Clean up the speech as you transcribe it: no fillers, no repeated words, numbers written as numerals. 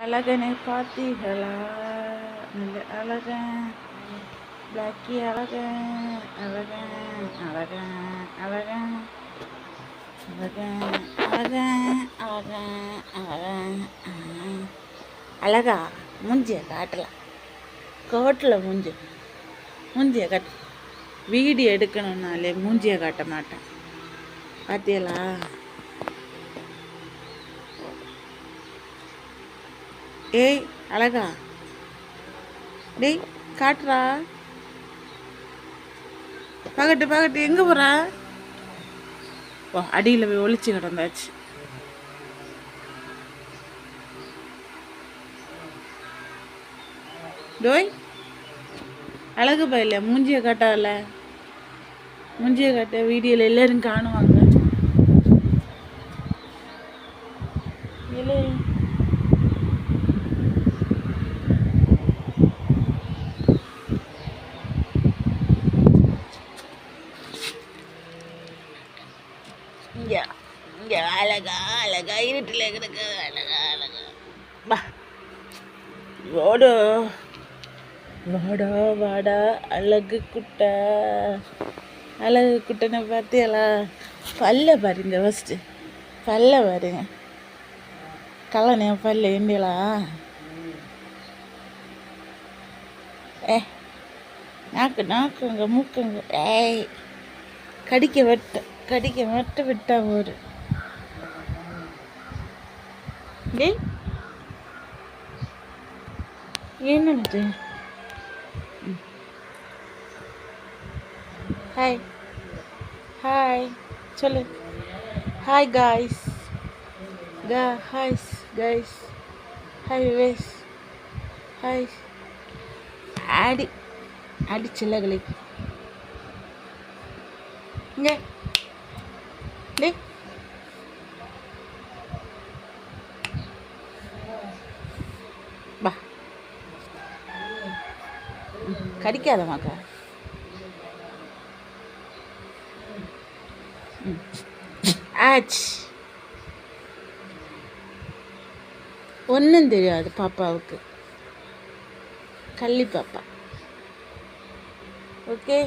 அழகனை பார்த்தீர்களா? நல்ல அழகன், பிளாக்கி அழகன், அழகன் அழகன் அழகன் அழகன் அழகன் அழகன் அழகன். அழகா மூஞ்சிய காட்டலாம், கோட்டில் மூஞ்சிய காட்டு. வீடியோ எடுக்கணும்னாலே மூஞ்சிய காட்ட மாட்டேன். பார்த்தீங்களா? ஏய் அழகா, டேய் காட்டுறா. பகட்டு எங்கே போகிறா? ஓ, அடியில் போய் ஒளிச்சு கிடந்தாச்சு. டோய் அழகு பையில மூஞ்சியை காட்டால, மூஞ்சியை காட்ட வீடியோவில் எல்லாரும் காணுவாங்க. இல்லை இங்கே இங்கே அழகா இருட்டில் கிடக்கு. அழகா வா ஓடு, வாடா அழகு குட்டனை பார்த்தியலா? பல்ல பாருங்க, ஃபஸ்ட்டு பல்ல பாருங்க. கல்லணை பல்ல ஏண்டியலா? நாக்குங்க மூக்குங்க. ஏய் கடிக்க வெட்ட விட்டா ஒரு டேய் என்னது? ஹாய் சொல்லு. ஹாய் காய்ஸ், ஹாய் வேஸ், ஹாய் அடி சில்லகளை இங்கே டே. வா கடிக்காத மாக்கா. ஆச் ஒன்றும் தெரியாது பாப்பாவுக்கு, கள்ளி பாப்பா. ஓகே.